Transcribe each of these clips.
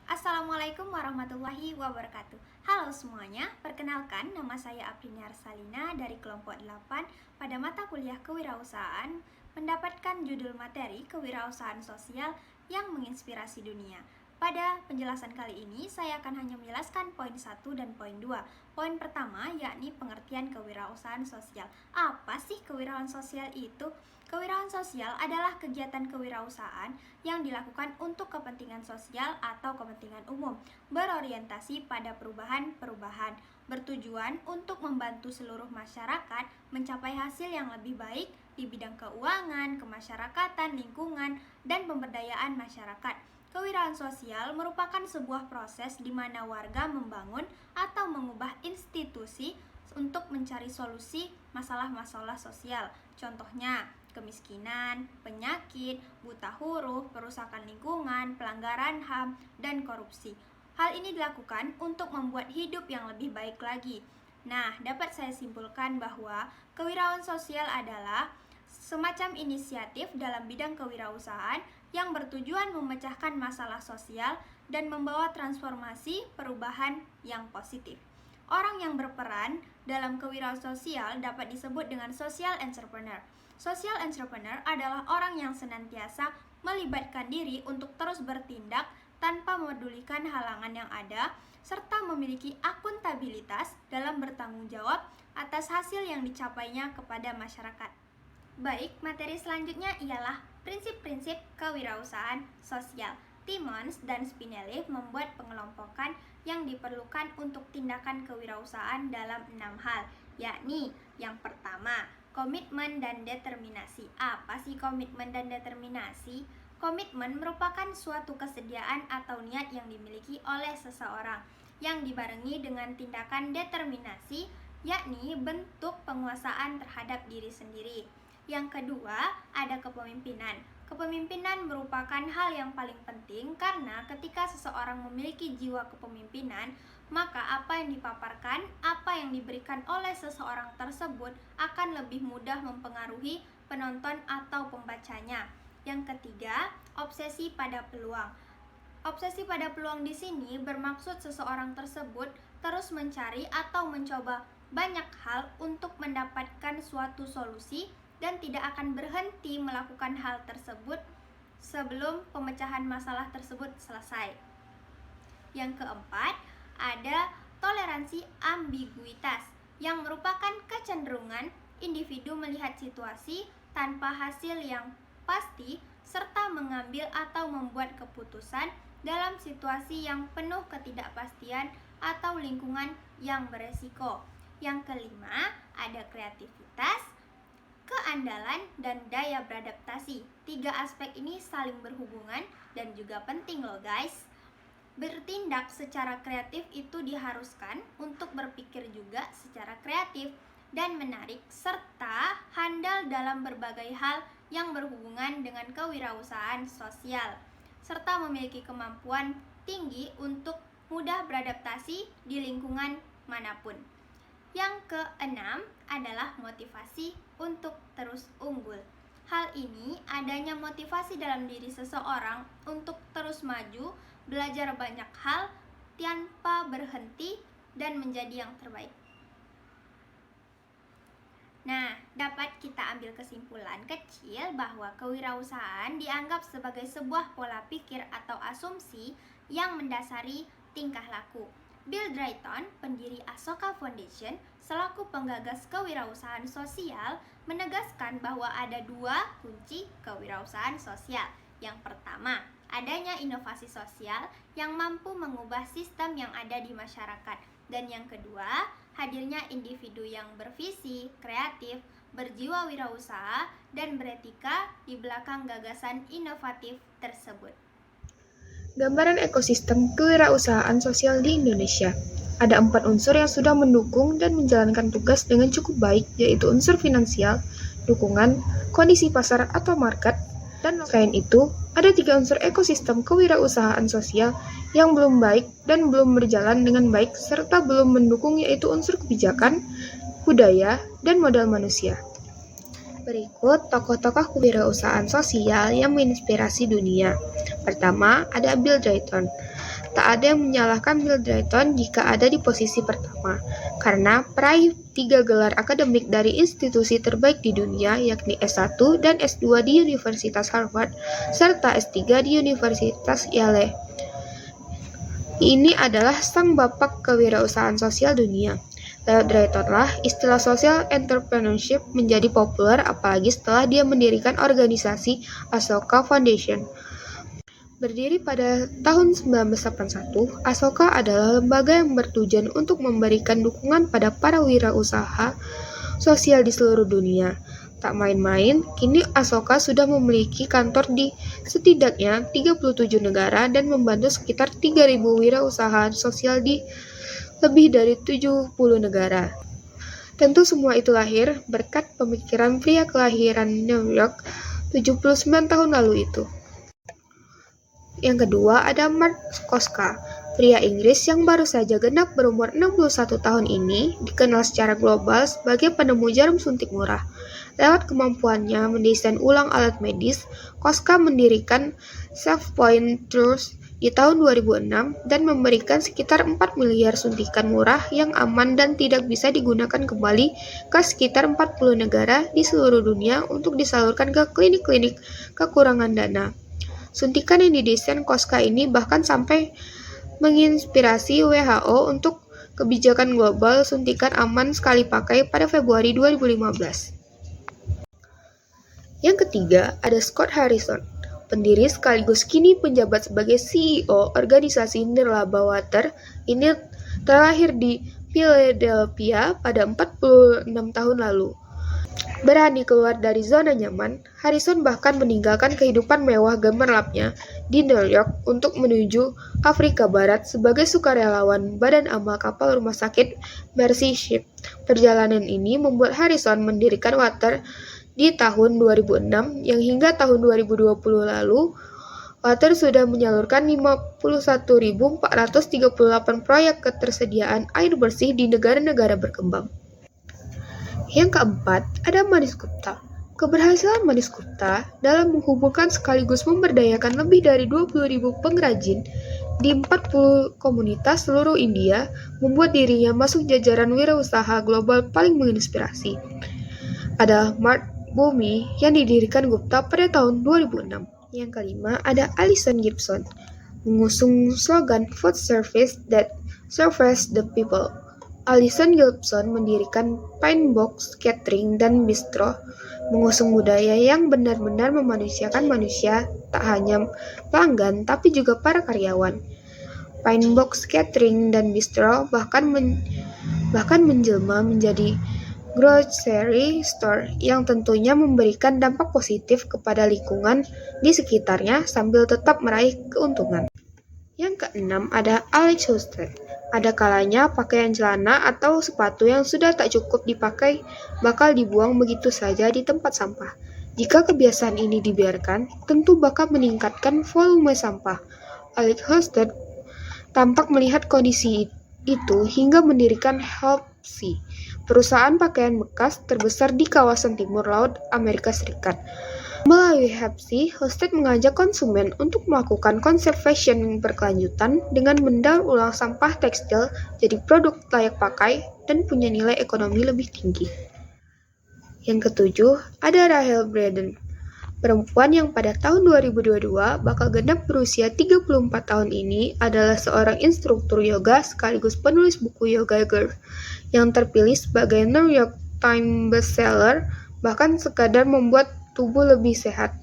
Assalamualaikum warahmatullahi wabarakatuh. Halo semuanya, perkenalkan nama saya Aprinia Arsalina dari kelompok 8 pada mata kuliah kewirausahaan mendapatkan judul materi kewirausahaan sosial yang menginspirasi dunia. Pada penjelasan kali ini, saya akan hanya menjelaskan poin 1 dan poin 2. Poin pertama yakni pengertian kewirausahaan sosial. Apa sih kewirausahaan sosial itu? Kewirausahaan sosial adalah kegiatan kewirausahaan yang dilakukan untuk kepentingan sosial atau kepentingan umum, berorientasi pada perubahan-perubahan, bertujuan untuk membantu seluruh masyarakat mencapai hasil yang lebih baik di bidang keuangan, kemasyarakatan, lingkungan, dan pemberdayaan masyarakat. Kewirausahaan sosial merupakan sebuah proses di mana warga membangun atau mengubah institusi untuk mencari solusi masalah-masalah sosial. Contohnya, kemiskinan, penyakit, buta huruf, perusakan lingkungan, pelanggaran HAM, dan korupsi. Hal ini dilakukan untuk membuat hidup yang lebih baik lagi. Nah, dapat saya simpulkan bahwa kewirausahaan sosial adalah semacam inisiatif dalam bidang kewirausahaan yang bertujuan memecahkan masalah sosial dan membawa transformasi perubahan yang positif. Orang yang berperan dalam kewirausahaan sosial dapat disebut dengan social entrepreneur. Social entrepreneur adalah orang yang senantiasa melibatkan diri untuk terus bertindak tanpa memedulikan halangan yang ada, serta memiliki akuntabilitas dalam bertanggung jawab atas hasil yang dicapainya kepada masyarakat. Baik, materi selanjutnya ialah prinsip-prinsip kewirausahaan sosial. Timmons dan Spinelli membuat pengelompokan yang diperlukan untuk tindakan kewirausahaan dalam 6 hal, yakni yang pertama, komitmen dan determinasi. Apa sih komitmen dan determinasi? Komitmen merupakan suatu kesediaan atau niat yang dimiliki oleh seseorang yang dibarengi dengan tindakan determinasi, yakni bentuk penguasaan terhadap diri sendiri. Yang kedua, ada kepemimpinan. Kepemimpinan merupakan hal yang paling penting karena ketika seseorang memiliki jiwa kepemimpinan, maka apa yang dipaparkan, apa yang diberikan oleh seseorang tersebut akan lebih mudah mempengaruhi penonton atau pembacanya. Yang ketiga, obsesi pada peluang. Obsesi pada peluang di sini bermaksud seseorang tersebut terus mencari atau mencoba banyak hal untuk mendapatkan suatu solusi dan tidak akan berhenti melakukan hal tersebut sebelum pemecahan masalah tersebut selesai. Yang keempat, ada toleransi ambiguitas yang merupakan kecenderungan individu melihat situasi tanpa hasil yang pasti serta mengambil atau membuat keputusan dalam situasi yang penuh ketidakpastian atau lingkungan yang beresiko. Yang kelima, ada kreativitas, keandalan, dan daya beradaptasi. 3 aspek ini saling berhubungan dan juga penting loh guys. Bertindak secara kreatif itu diharuskan untuk berpikir juga secara kreatif dan menarik, serta handal dalam berbagai hal yang berhubungan dengan kewirausahaan sosial, serta memiliki kemampuan tinggi untuk mudah beradaptasi di lingkungan manapun. Yang keenam adalah motivasi untuk terus unggul. Hal ini adanya motivasi dalam diri seseorang untuk terus maju, belajar banyak hal tanpa berhenti dan menjadi yang terbaik. Nah, dapat kita ambil kesimpulan kecil bahwa kewirausahaan dianggap sebagai sebuah pola pikir atau asumsi yang mendasari tingkah laku. Bill Drayton, pendiri Asoka Foundation, selaku penggagas kewirausahaan sosial, menegaskan bahwa ada 2 kunci kewirausahaan sosial. Yang pertama, adanya inovasi sosial yang mampu mengubah sistem yang ada di masyarakat. Dan yang kedua, hadirnya individu yang bervisi, kreatif, berjiwa wirausaha, dan beretika di belakang gagasan inovatif tersebut. Gambaran ekosistem kewirausahaan sosial di Indonesia. Ada 4 unsur yang sudah mendukung dan menjalankan tugas dengan cukup baik, yaitu unsur finansial, dukungan, kondisi pasar atau market, dan selain itu, ada 3 unsur ekosistem kewirausahaan sosial yang belum baik dan belum berjalan dengan baik serta belum mendukung, yaitu unsur kebijakan, budaya, dan modal manusia. Berikut tokoh-tokoh kewirausahaan sosial yang menginspirasi dunia. Pertama, ada Bill Drayton. Tak ada yang menyalahkan Bill Drayton jika ada di posisi pertama, karena peraih 3 gelar akademik dari institusi terbaik di dunia, yakni S1 dan S2 di Universitas Harvard, serta S3 di Universitas Yale. Ini adalah sang bapak kewirausahaan sosial dunia. Lewat Drayton-lah, istilah social entrepreneurship menjadi populer apalagi setelah dia mendirikan organisasi Ashoka Foundation. Berdiri pada tahun 1981, Ashoka adalah lembaga yang bertujuan untuk memberikan dukungan pada para wirausaha sosial di seluruh dunia. Tak main-main, kini Ashoka sudah memiliki kantor di setidaknya 37 negara dan membantu sekitar 3.000 wirausaha sosial di lebih dari 70 negara. Tentu semua itu lahir berkat pemikiran pria kelahiran New York 79 tahun lalu itu. Yang kedua ada Mark Koska, pria Inggris yang baru saja genap berumur 61 tahun ini, dikenal secara global sebagai penemu jarum suntik murah. Lewat kemampuannya mendesain ulang alat medis, Koska mendirikan Self-Point Trust di tahun 2006 dan memberikan sekitar 4 miliar suntikan murah yang aman dan tidak bisa digunakan kembali ke sekitar 40 negara di seluruh dunia untuk disalurkan ke klinik-klinik kekurangan dana. Suntikan yang didesain Koska ini bahkan sampai menginspirasi WHO untuk kebijakan global suntikan aman sekali pakai pada Februari 2015. Yang ketiga ada Scott Harrison, pendiri sekaligus kini penjabat sebagai CEO organisasi nirlaba Water. Ini terlahir di Philadelphia pada 46 tahun lalu. Berani keluar dari zona nyaman, Harrison bahkan meninggalkan kehidupan mewah gemerlapnya di New York untuk menuju Afrika Barat sebagai sukarelawan Badan Amal Kapal Rumah Sakit Mercy Ship. Perjalanan ini membuat Harrison mendirikan Water di tahun 2006 yang hingga tahun 2020 lalu, Water sudah menyalurkan 51.438 proyek ketersediaan air bersih di negara-negara berkembang. Yang keempat, ada Manish Gupta. Keberhasilan Manish Gupta dalam menghubungkan sekaligus memberdayakan lebih dari 20.000 pengrajin di 40 komunitas seluruh India membuat dirinya masuk jajaran wirausaha global paling menginspirasi. Ada Mark Bumi yang didirikan Gupta pada tahun 2006. Yang kelima, ada Alison Gibson, mengusung slogan Food Service that Serves the People. Alison Gibson mendirikan Pine Box Catering dan Bistro, mengusung budaya yang benar-benar memanusiakan manusia, tak hanya pelanggan tapi juga para karyawan. Pine Box Catering dan Bistro bahkan menjelma menjadi grocery store yang tentunya memberikan dampak positif kepada lingkungan di sekitarnya sambil tetap meraih keuntungan. Yang keenam ada Alex Husted. Ada kalanya pakaian celana atau sepatu yang sudah tak cukup dipakai bakal dibuang begitu saja di tempat sampah. Jika kebiasaan ini dibiarkan, tentu bakal meningkatkan volume sampah. Alex Husted tampak melihat kondisi itu hingga mendirikan Helpsy, perusahaan pakaian bekas terbesar di kawasan timur laut Amerika Serikat. Melalui Helpsy, Husted mengajak konsumen untuk melakukan konsep fashion berkelanjutan dengan mendaur ulang sampah tekstil jadi produk layak pakai dan punya nilai ekonomi lebih tinggi. Yang ketujuh, ada Rachel Braden, perempuan yang pada tahun 2022 bakal genap berusia 34 tahun ini adalah seorang instruktur yoga sekaligus penulis buku Yoga Girl yang terpilih sebagai New York Times bestseller, bahkan sekadar membuat tubuh lebih sehat.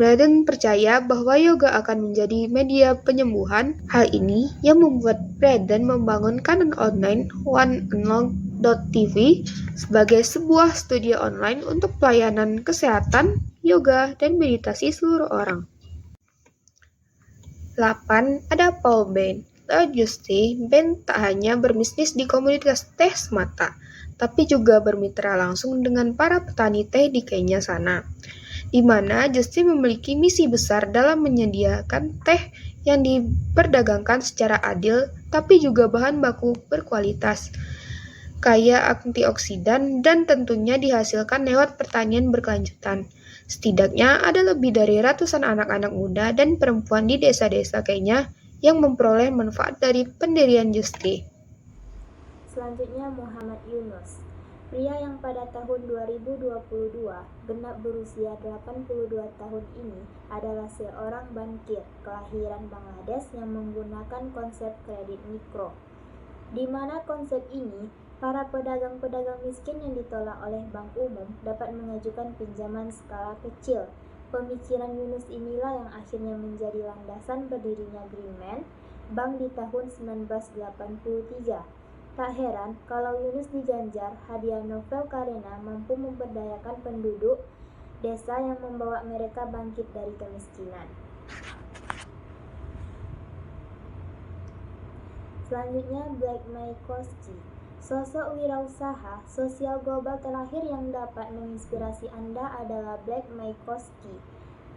Braden percaya bahwa yoga akan menjadi media penyembuhan. Hal ini yang membuat Braden membangun kanal online OneAndLong.tv sebagai sebuah studio online untuk pelayanan kesehatan, yoga, dan meditasi seluruh orang. 8. Ada Paul Bain. Lewat Just-Stay, Bain tak hanya berbisnis di komunitas teh semata, tapi juga bermitra langsung dengan para petani teh di Kenya sana, di mana Just-Stay memiliki misi besar dalam menyediakan teh yang diperdagangkan secara adil, tapi juga bahan baku berkualitas, kaya antioksidan, dan tentunya dihasilkan lewat pertanian berkelanjutan. Setidaknya ada lebih dari ratusan anak-anak muda dan perempuan di desa-desa Kenya yang memperoleh manfaat dari pendirian Jusri. Selanjutnya Muhammad Yunus, pria yang pada tahun 2022 genap berusia 82 tahun ini adalah seorang bankir kelahiran Bangladesh yang menggunakan konsep kredit mikro, di mana konsep ini para pedagang-pedagang miskin yang ditolak oleh bank umum dapat mengajukan pinjaman skala kecil. Pemikiran Yunus inilah yang akhirnya menjadi landasan berdirinya Greenman Bank di tahun 1983. Tak heran kalau Yunus diganjar hadiah Nobel karena mampu memberdayakan penduduk desa yang membawa mereka bangkit dari kemiskinan. Selanjutnya Black Mycoskie, sosok wirausaha sosial global terakhir yang dapat menginspirasi Anda adalah Black Mycoskie,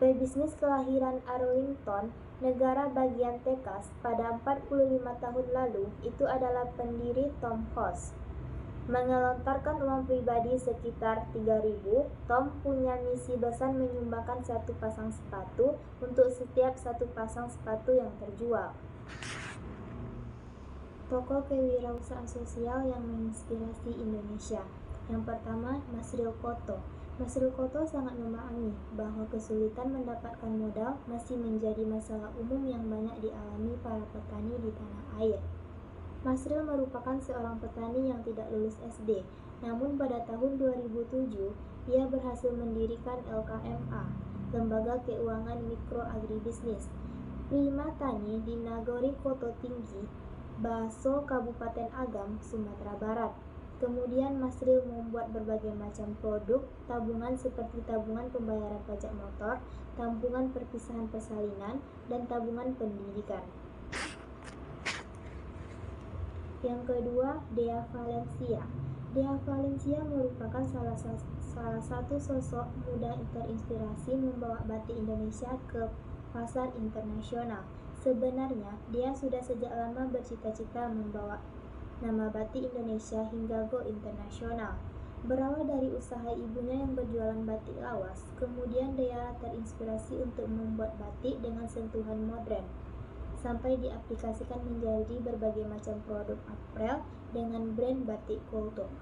pebisnis kelahiran Arlington, negara bagian Texas pada 45 tahun lalu. Itu adalah pendiri Tom House. Mengelontarkan uang pribadi sekitar 3.000, Tom punya misi besar menyumbangkan satu pasang sepatu untuk setiap satu pasang sepatu yang terjual. Tokoh kewirausahaan sosial yang menginspirasi Indonesia. Yang pertama, Masril Koto. Masril Koto sangat memahami bahwa kesulitan mendapatkan modal masih menjadi masalah umum yang banyak dialami para petani di tanah air. Masril merupakan seorang petani yang tidak lulus SD, namun pada tahun 2007, ia berhasil mendirikan LKMA, Lembaga Keuangan Mikro Agribisnis, Prima Tani di Nagori Koto Tinggi, Baso, Kabupaten Agam, Sumatera Barat. Kemudian Masril membuat berbagai macam produk tabungan seperti tabungan pembayaran pajak motor, tabungan perpisahan persalinan, dan tabungan pendidikan. Yang kedua, Dea Valencia. Dea Valencia merupakan salah satu sosok muda terinspirasi membawa batik Indonesia ke pasar internasional. Sebenarnya, dia sudah sejak lama bercita-cita membawa nama batik Indonesia hingga go internasional. Berawal dari usaha ibunya yang berjualan batik lawas, kemudian dia terinspirasi untuk membuat batik dengan sentuhan modern, sampai diaplikasikan menjadi berbagai macam produk apparel dengan brand batik kultur.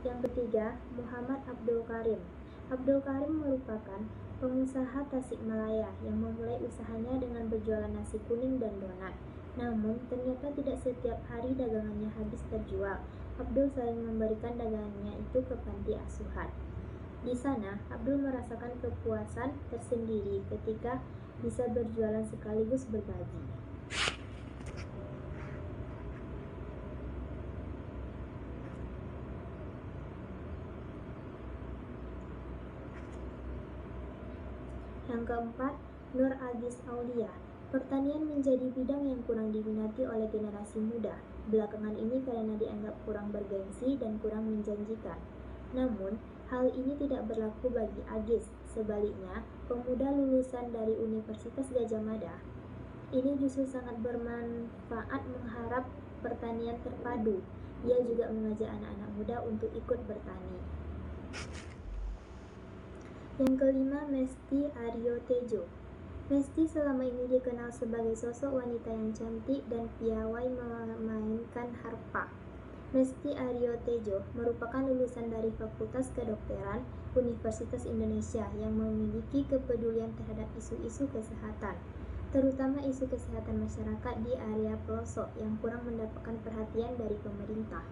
Yang ketiga, Muhammad Abdul Karim. Abdul Karim merupakan pengusaha Tasikmalaya yang memulai usahanya dengan berjualan nasi kuning dan donat. Namun, ternyata tidak setiap hari dagangannya habis terjual. Abdul sering memberikan dagangannya itu ke panti asuhan. Di sana, Abdul merasakan kepuasan tersendiri ketika bisa berjualan sekaligus berbagi. Yang keempat, Nur Agis Aulia. Pertanian menjadi bidang yang kurang diminati oleh generasi muda belakangan ini karena dianggap kurang bergengsi dan kurang menjanjikan. Namun, hal ini tidak berlaku bagi Agis. Sebaliknya, pemuda lulusan dari Universitas Gadjah Mada ini justru sangat bermanfaat mengharap pertanian terpadu. Ia juga mengajak anak-anak muda untuk ikut bertani. Yang kelima, Mesti Aryo Tejo. Mesti selama ini dikenal sebagai sosok wanita yang cantik dan piawai memainkan harpa. Mesti Aryo Tejo merupakan lulusan dari Fakultas Kedokteran Universitas Indonesia yang memiliki kepedulian terhadap isu-isu kesehatan, terutama isu kesehatan masyarakat di area pelosok yang kurang mendapatkan perhatian dari pemerintah.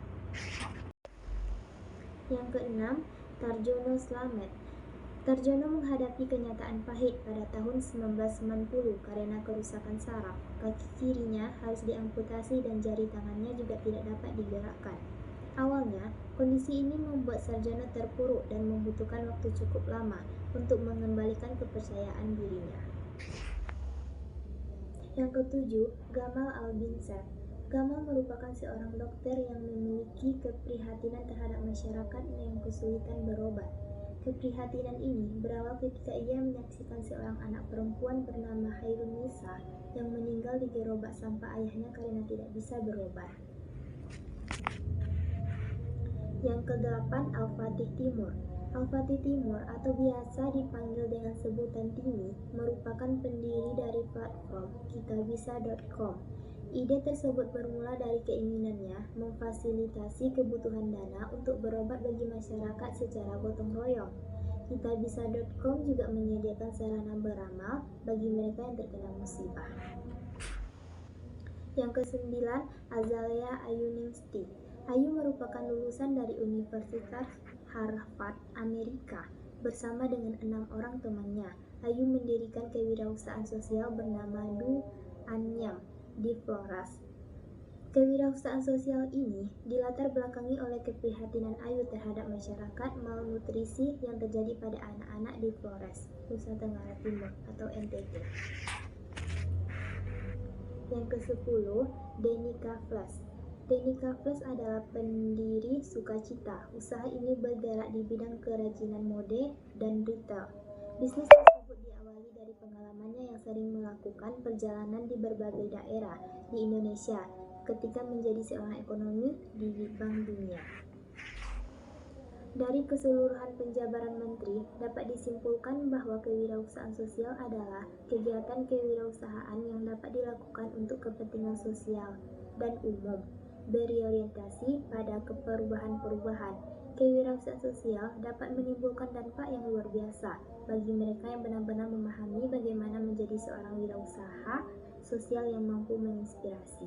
Yang keenam, Tarjono Slamet. Tarjono menghadapi kenyataan pahit pada tahun 1990 karena kerusakan saraf. Kaki kirinya harus diamputasi dan jari tangannya juga tidak dapat digerakkan. Awalnya, kondisi ini membuat Sarjono terpuruk dan membutuhkan waktu cukup lama untuk mengembalikan kepercayaan dirinya. Yang ketujuh, Gamal Albinsar. Gamal merupakan seorang dokter yang memiliki keprihatinan terhadap masyarakat yang kesulitan berobat. Keprihatinan ini berawal ketika ia menyaksikan seorang anak perempuan bernama Hairunisa yang meninggal di gerobak sampah ayahnya karena tidak bisa berobat. Yang kedelapan, Al-Fatih Timur. Al-Fatih Timur atau biasa dipanggil dengan sebutan Timi merupakan pendiri dari platform kitabisa.com. Ide tersebut bermula dari keinginannya memfasilitasi kebutuhan dana untuk berobat bagi masyarakat secara gotong royong. Kitabisa.com juga menyediakan sarana beramal bagi mereka yang terkena musibah. Yang kesembilan, Azalea Ayuningsti. Ayu merupakan lulusan dari Universitas Harvard, Amerika. Bersama dengan 6 orang temannya, Ayu mendirikan kewirausahaan sosial bernama Du Anyam di Flores. Kewirausahaan sosial ini dilatar belakangi oleh keprihatinan Ayu terhadap masyarakat malnutrisi yang terjadi pada anak-anak di Flores, Nusa Tenggara Timur atau NTT. Yang ke-10, Denika Flash. Denika Flash adalah pendiri Sukacita. Usaha ini bergerak di bidang kerajinan mode dan retail. Bisnis tersebut diawali dari pengalamannya yang sering melakukan perjalanan di berbagai daerah di Indonesia ketika menjadi seorang ekonomi di Bank Dunia. Dari keseluruhan penjabaran menteri, dapat disimpulkan bahwa kewirausahaan sosial adalah kegiatan kewirausahaan yang dapat dilakukan untuk kepentingan sosial dan umum, berorientasi pada perubahan-perubahan. Kewirausahaan sosial dapat menimbulkan dampak yang luar biasa bagi mereka yang benar-benar memahami bagaimana menjadi seorang wirausaha sosial yang mampu menginspirasi.